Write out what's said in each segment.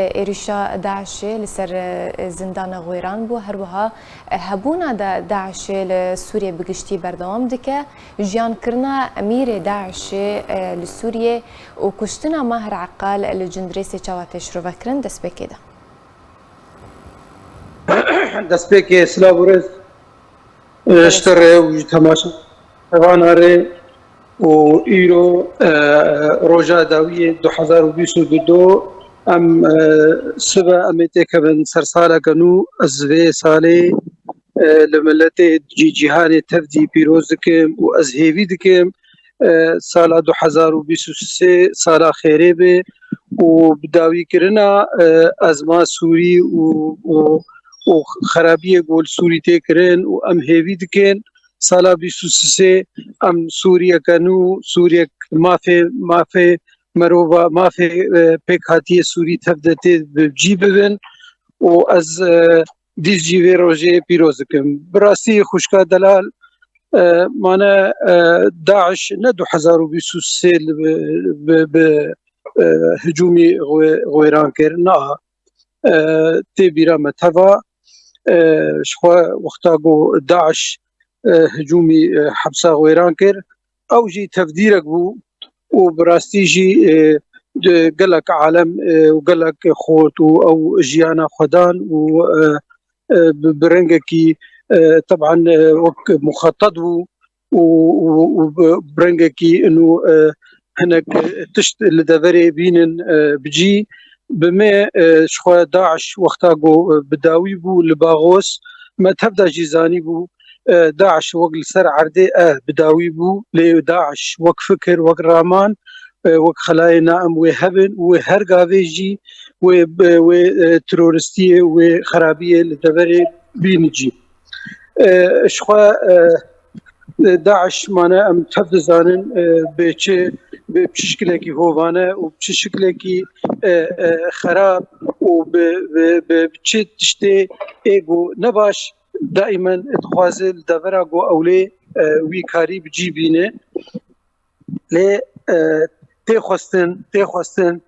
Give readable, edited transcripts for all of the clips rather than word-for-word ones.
إيريشا داعش لسر زندان غويران بو هروها هبونا دا داعش لسوريا بقشتي بردوام دكا جيان كرنا أمير داعش لسوريا وكشتنا ماهر عقال الجندريسي چاواتش رو فكرن دست بكي ده دست بكي سلابورز اشتر وجتماشا واناري و ايرو روجا داوية 2022 ام سبا اميتي كبن سرسالة كنو ازوي سالي لملتي جيهاني تفدي بيروز دكم و ازهيفي دكم سالا 2023 سالا خيري بي و بداوي كرنا ازما سوري و خرابية قول سوري تكرن و ام هيفي دكن سالا 23 ام سوريا كانو سوريا ما في مروبا ما في بيكاتي سوري تبدتي بجيب بن و از ديز جيفي روجي بيروزكم براسي خشكا دلال مانا داعش ندو 2023 بهجومي غويران كرنا تبيرا متفا شخوا وقتاقو داعش هجومي حبسا غويران كر او جي تفديرك بو وبراستي جي قالك عالم وقالك خوت او جيانا خدان و برنجكي طبعا وك مخطط وبرنجكي انه هناك تشت لدفري بين بجي بما شخوا داعش وقتاقو بداوي بو لباغوس ما تبدا جيزاني بو داعش وقل سر عردي بداوي بو لداعش وك فكر وك رامان وك خلايا نائم وهبن وهرقافيجي وترورستية وخرابية لدفري بينجي شخوا داعش مانا ام تفضزانن بشكلكي هوفانا وبشكلكي خراب وبشي تشتي ايغو نباش دائما اتخوازي لدفرا قو اولي ويكاري بجيبينه لي تخواستن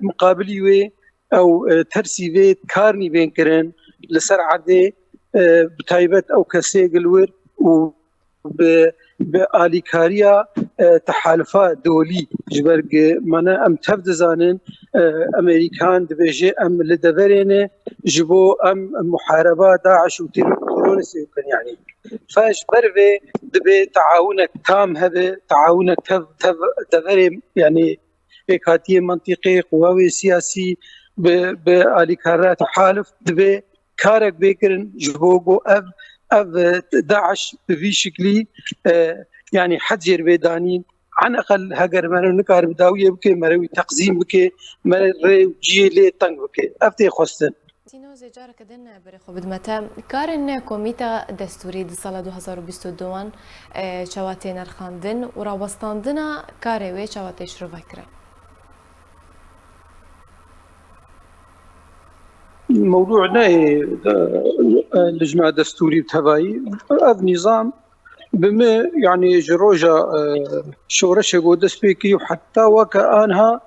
مقابلي وي او ترسيفي كارني بين كرن لسر عدي بتايبت او كسي قلور و بآليكاريا تحالفات دولي جبرق مانا ام تفدزانن امريكان دبيجي ام لدفرين جبو ام محاربة داعش وتيروريسي وكن يعني فاش برفي دبي تعاونك تام هذا تعاونك تف دفرين يعني بكاتية منطقي قوي سياسي بآليكارات تحالف دبي كارك بيكرن جبوغو داعش بفي شكلي يعني حجر بيدانين عن اقل هاجر مرو نكار بداويه بكي مروي تقزيم بكي مرو جيلي طنق بكي افتي خستن تينو زجار كدن برخو بدمتا كارن كوميتا دستوري دي سال 2022 چواتي نرخاندن و راوستاندنا كاروي چواتي شرو فكره موضوعنا لجنة دستوري بتبعي هذا نظام بما يعني جروجا شورش قودس بيكي وحتى وكأنها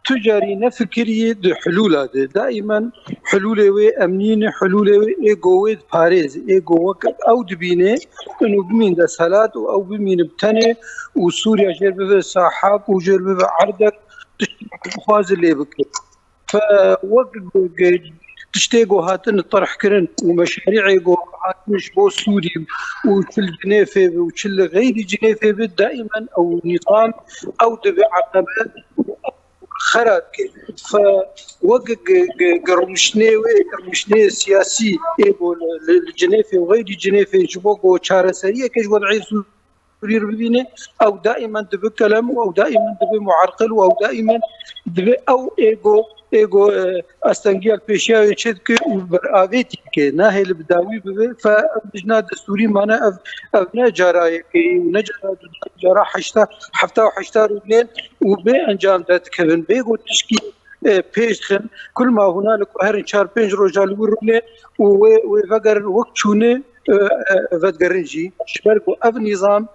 تجاري نفكرية حلول دائما حلول وي أمنين حلول وي إيجويد باريز إيجو وقت أو دبينه إنه بمين ده سلات أو بمين بتنه وسوريا جرب ساحاك وجرب عردك تخواز اللي بكي فوقت تشتيقو هاتن طرح كرن ومشاريع جو مش بو سوري وكل جنيفه وكل غير جنيفه دائما او نظام او دبي عقبات خراب فوقت قرمشني سياسي ايبو الجنيفه وغير جنيفه جبوكو شارسريه كيش وضعي سوري بينه او دائما دبي كلام او دائما دبي معرقل او دائما دبي او ايجو استنجيال بيشاوي تشدك وبرافيتي كي ناهي البداوي ببي فلجنة دستوري معنا ابناء جرايكي ونجرا حفتا وحشتا رجلين وبي انجام ذات كفن بيجو تشكي بيشخن كل ما هنالك هرن شار بينج رجال ورلين وفقر وقت شونه فدقرنجي شبرقو اف نظام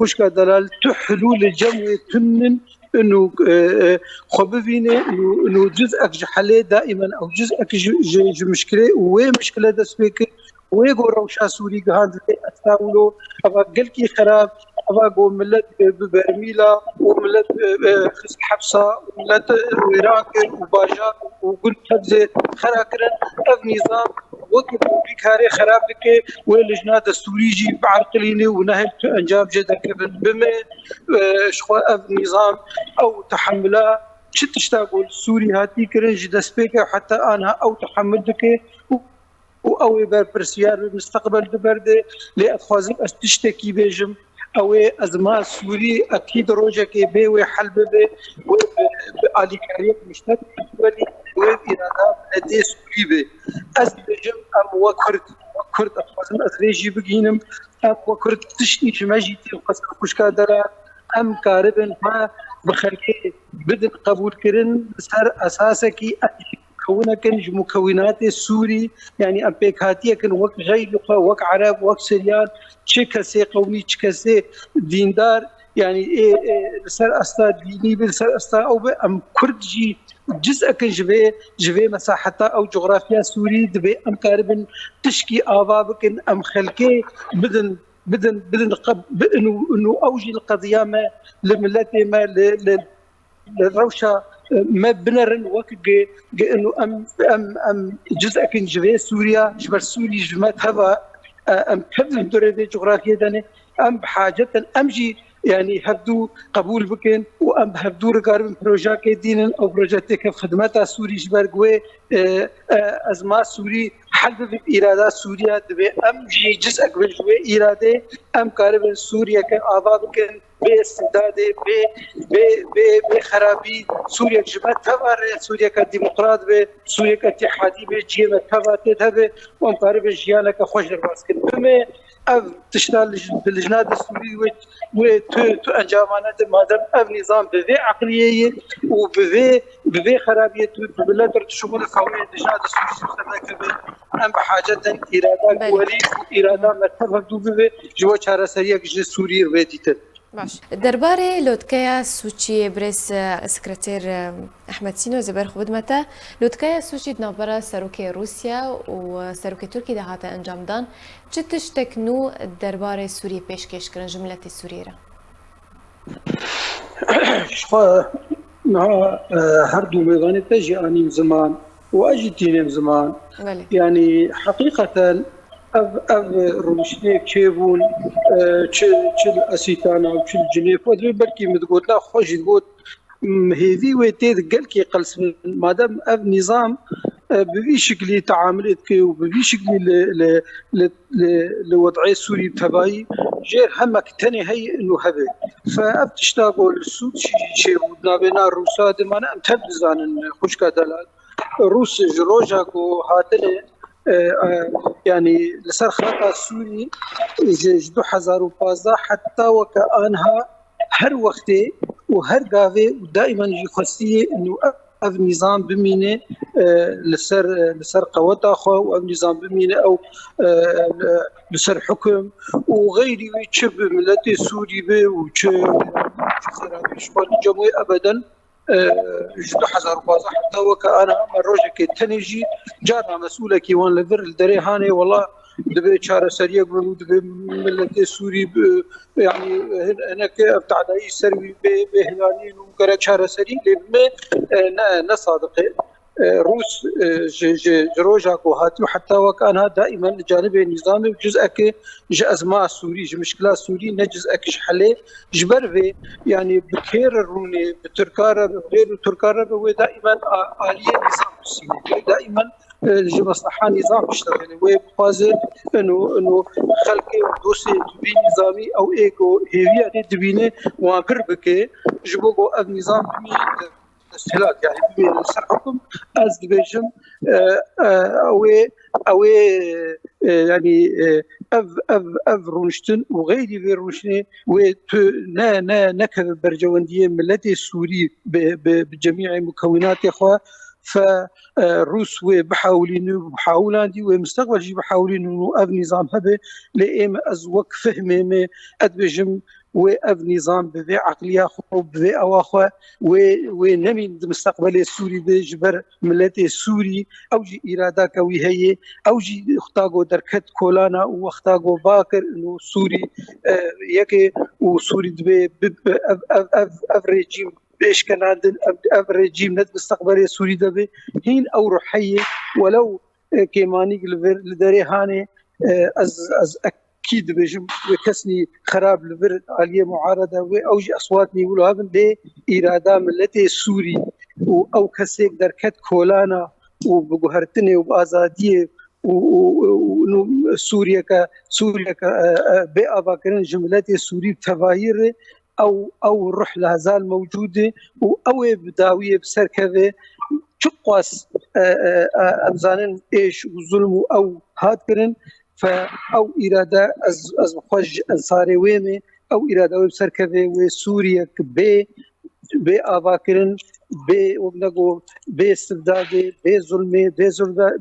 خشكا دلال تحلول الجمع تنن انه خببينه انه جزءك جحله دائما او جزءك مشكله ومشكله دسبك ويقولوا شا سوري قاعد استاولو ابا قلكي خراب ابا قول ملت ببرميلا وملت خس حبسه وملت وراك وباجات وقلت حبزه خراكرن اف نظام وقت بكاري خراب بك ولجنه دستوري جي بعرقليني ونهب انجاب جدا بما شخوا اف نظام او تحملها شت تشتاقول سوري هاتي كرنج دسبيكا حتى انا او تحملتك او برسيار المستقبل دبرده لأخوازم استشتكي بيجم او ازما سوري اكيد روجك بي وحل بي وبالي كاريك مشتت ولي وإرادة لدي سوري بي از بيجم ام وكرت اخوازم ازريجي بقينم ام وكرت تشني جماجيتي وقصر كشكا درا ام كاربن ما بخلقي بدن قبول كرن سر اساسكي مكونات مكونات السوري يعني امبيكاتيه كان وقت غير وقت عرب وقت سريان تشكسي قومي تشكسي ديندار يعني سر استا ديني بالسر استا او ام كردجي جزء كان جبه مساحتها او جغرافيا سوري دبي ام كاربن تشكي ابابك ام خلكي بدن قب انه اوجي القضيه ما لملتي ما للروشه ما بنرن وقت انه ام جزء كان جبه سوريا جبر سوري جمات هبا ام تبذل دور جغرافيا دني ام بحاجه امجي يعني هبدو قبول بكن وام هبدو رقار بروجاك دين او بروجاتك خدمات سوري جبر قوي ازما سوري حل بإرادة سوريا دبي ام جي جزء قبل جوي إرادة ام قارب سوريا كآباد بكن باستبداد بخرابي سوريا جماعة تبار سوريا كديمقراط به سوريا كاتحادي به جيمة تبار تذهب ومقارب جيانا كخوش درباس كن بما اف تشتغل باللجنة السوري و انجامانات مادام اف نظام بذي عقلية وبذي خرابية ببلاد شمول القومية اللجنة السوري ام بحاجة إرادة ولي وإرادة مرتبة دوبه جوا چارة سريع جي سوري رويديتن باش درباره لودكايا سوچي بريس سكرتير احمد سينو زبر خدمته لودكايا سوچي نابرا سروكي روسيا وسروكي تركي ده هاتا انجام دان چه تشتكنو درباره سوري پیشکش کرن جملة سوري را شخوا هر دو ميداني تجي انيم زمان واجي تينيم زمان يعني حقيقة اف روشني كيبون تشل اسيتانا وتشل جنيف ودري بركي متقول لا خوش تقول هذي ويتيد قال كي قلس مادام اف نظام ببي شكلي تعاملت كي وببي شكلي لوضعي السوري تبعي غير همك تاني هي انه هبه فاف تشتاقوا للسود شي ودنا بين الروسا دمانا تبزان خوشكا دلال روس جروجاك وهاتني يعني لسر خلقها السوري جدو حزار وبازا حتى وكأنها هر وقتي وهر قاوي ودائما يجي خصية انه اف نظام بمينه لسر قوات اخو واف نظام بمينه او لسر حكم وغيري ويتشب ملتي سوري به وشبه شمال الجمهورية ابدا جدو حزار وبازا حتى وكأنا مروجك تنجي جارنا مسؤولة كيوان لذر الدري هاني والله دبي شارع سريع قبل دبي ملتي سوري يعني هناك ابتعدائي سري بهلانين وقرأ شارع سريع لما نصادقه روس جروجاك وهاتي وحتى وكانها دائما جانب النظام جزءك أزمة سوري مشكلة سوري نجزءك حله جبر يعني بكير الروني بتركارة غير تركارة ودائما آلية نظام السوري دائما مصلحة نظام يشتغل ويبقازل انه خلقي ودوسي تبي نظامي او ايكو هي تبينه وامر بك جبوكو النظام استهلاك يعني بين الحكم از دبيجم او يعني اف رونشتن وغيري في رونشني و نكذب برجوانديه ملتي السوري بجميع مكونات اخوه فروس بحاولين دي ومستقبل جي بحاولين انه اف نظام هبه لئيم ازوك فهمي ادبجم وأف نظام بذي عقلية خو بذي أواخو ونمي مستقبل السوري بجبر ملتي السوري أو جي إرادة كوي هي أو جي اختاقو دركت كولانا واختاقو باكر إنه سوري يكي وسوري دبي أف ريجيم بإيش كان عندنا أف ريجيم ند مستقبل السوري دبي هين أو روحية ولو كيماني لداري هاني از اكيد بجم وكسني خراب لبر عليه معارضه واوجي اصواتني يقولوا هذا دي اراده ملتي السوري او كسيك دركت كولانا وبجهرتني وبازاديه وسوريا سوريا بقى باكرين جملتي السوري تفاير او الروح لهزال موجوده او بداويه بسركبه تقواس أمزانن إيش وظلم أو هاتكرن فأو إرادة از خوش أنصاري ويمي أو إرادة وبسر كذا وسوريا كبي آباكرن وبنقول استبداد ظلمي زلدا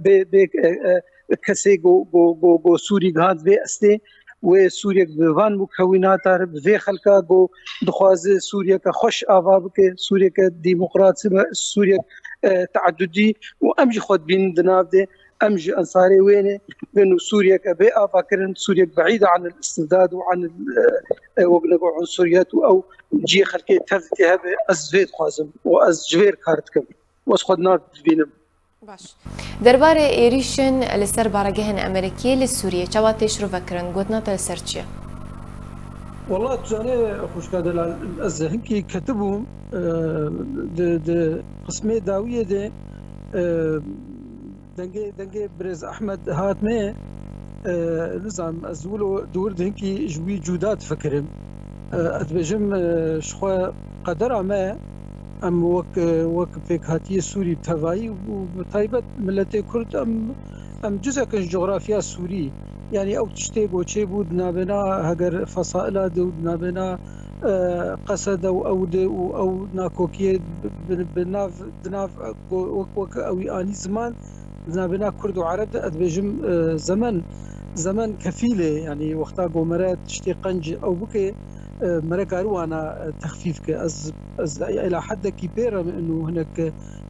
كسي جو سوري غاد استي وسوريا بوان مكونات في خلقا جو دخواز سوريا كخوش آباب سوريا كديمقراطي سوريا تعددي وامجي خود بين دنابده امجي انصاري وينه بانه سوريا كبيئه فاكرين سوريا بعيده عن الاستبداد وعن وبنقول عنصريات او جي خلقي تفتها ازفيد خازم واز جوير كارتكم واسخدنا بينم باش درباره ايريشن لسر بارجهن امريكي لسوريا چواتش رو فكرن قلنا تلسرچيه والله تجاني خوش كادل از هنكي كتبوا د قسمه داويه ده دنگي برز احمد هاتمه نظام ازولو دور هنكي جوي جودات فكرم اتبجم شخوا قدر ما ام وك فيك هاتيه سوري بتواي وبطيبه ملتي كرد ام جزء كان جغرافيا سوري يعني او تشتي بوشي بود نابنا هجر فصائل دو نابنا قصد او ناكوكيه بناف دناف وك او اني زمان نابنا كرد وعرب ادبجم زمن كفيله يعني وقتا قمرات تشتي قنج او بكي مركارو انا تخفيف از الى حد كبير انه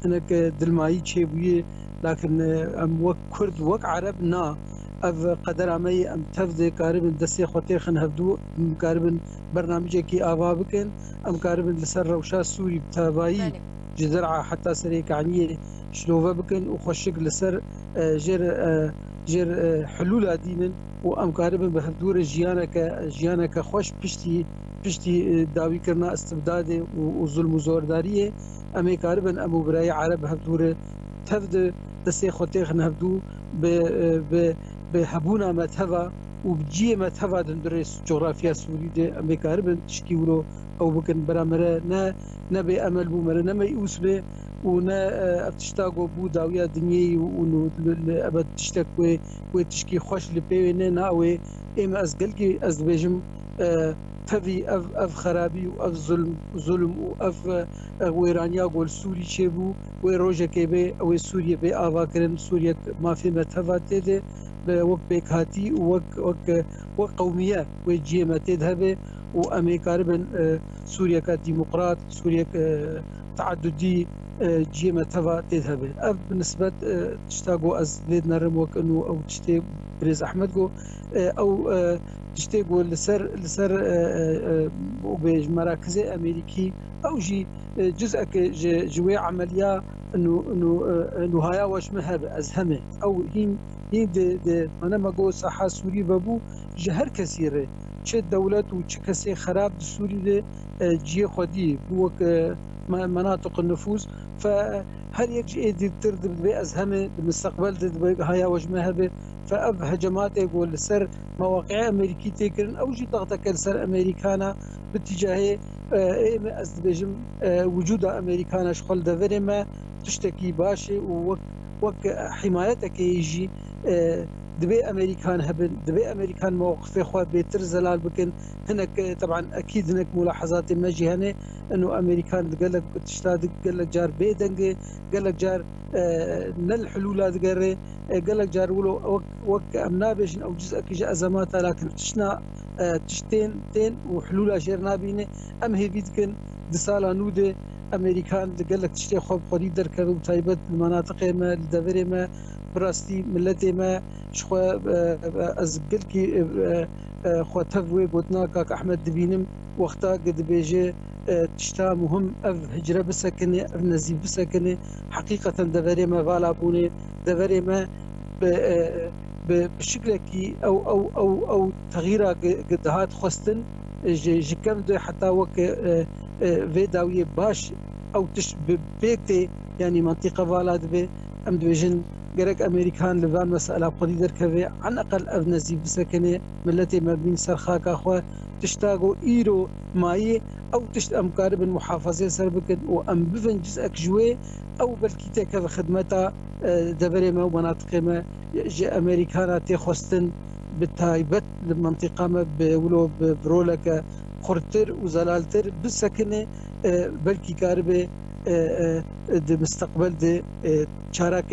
هناك دلماي تشيبويه لكن ام وك كرد وك عربنا اف قدر عمي ام تفدي قارب دسي خوتي خن هفدو قارب برنامج كي اوا بكن ام قارب لسر روشا سوري بتاباي جزرعه حتى سريك عني شلوفا بكن وخشك لسر جر حلول دينن وام قارب بهدور جيانك خوش پشتی داوی کرنا استبداد وظلم وزورداريه امي قاربن ام براي عرب هدور تفد دسي خوتي خن هفدو بهبونا متهفا وبجي متهفا دندرس جغرافيا سوري دي امي قاربن تشكيولو او بكن برامره نا بامل بو مره نما يوسبه ونا افتشتاقو بو داويا دنيي ونو ابد تشتك وتشكي خوش لبينا ناوي اما ازقلكي ازبجم تفي اف خرابي واف ظلم واف ويرانيا قول سوري شيبو وروجا كيبي او سوريا بي افاكرن سوريا ما في متهفا تيدي وك بيكهاتي وك قوميه وجي ما تذهب وامي قاربن سوريا كديمقراط سوريا تعددي جيمة تبع تذهب أب بالنسبة تشتاقو أز ليد نرموك إنه أو تشتاق بريز أحمد جو أو تشتاقو لسر بمراكز أمريكي أو جي جزء جوي عملية إنه هايا واش مهب أزهمه أو هين دي أنا ما جو صحة سوري بابو جهر كثيرة چه دولت و چه كسي خراب سوري دي جي خودي بوك مناطق النفوذ فهل يجي تردد بأزهمه بالمستقبل ضد هيا وجمها به فأب هجمات يقول سر مواقع أمريكي تكرن أو جي ضغطك سر أمريكانا باتجاه أزبجم وجود أمريكانا شغل دفر ما تشتكي باشي وك حمايتك يجي دبي امريكان هبن دبي امريكان موقف خو بيتر زلال بكن هناك طبعا اكيد هناك ملاحظات ماجي هنا انه امريكان قال لك تشتاد قال لك جار بيدنج قال لك جار نل حلولات قال لك جار ولو وك امنابش او جزء كي ازمات لكن تشنا تشتين تين وحلول جيرنا بينه ام هي بيدكن دسالا نوده امريكان قال لك تشتي خوب خريب دركب تايبت المناطق ما الدبر ما براستي ملتي ما شخو از قلكي خو تفوي قلنا كاك احمد دبينم وقتا قد بيجي تشتا مهم اف هجره بسكنه اف نزيف بسكنه حقيقه دبر ما فالا بوني دبر ما بشكل كي او تغيير قد هات خستن جي كم دو حتى وك في داويه باش او تش بيكتي يعني منطقه فالاد بي ام دوجن جرك امريكان لبان مساله قدير كبي عن اقل اف نزيف بسكنه ملتي ما بين سرخاك اخو تشتاقو ايرو ماي او تشت امكار بالمحافظه سربكن وام بفن جزء جوي او بلكي تك خدمتها دبري ما ومناطق ما جي امريكانا تخستن بالتايبت المنطقه ما بولو برولك خرتر وزلالتر بسكنه بلكي كاربه د مستقبل د چارك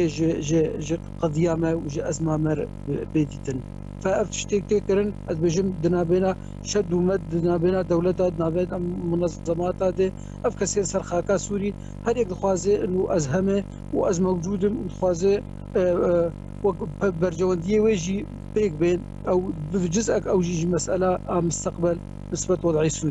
ج قضيه ما وج ازمه مر بيدتن فافتشتك تكرن بجم دنابنا شد ومد دنابنا دولتها دنابنا منظمات دي اف كسير سرخاكا سوري هر يك خوازه انه ازهمه واز موجود خوازه برجونديه ويجي بيك بين او بجزء او جيج مساله مستقبل نسبه وضعي سوري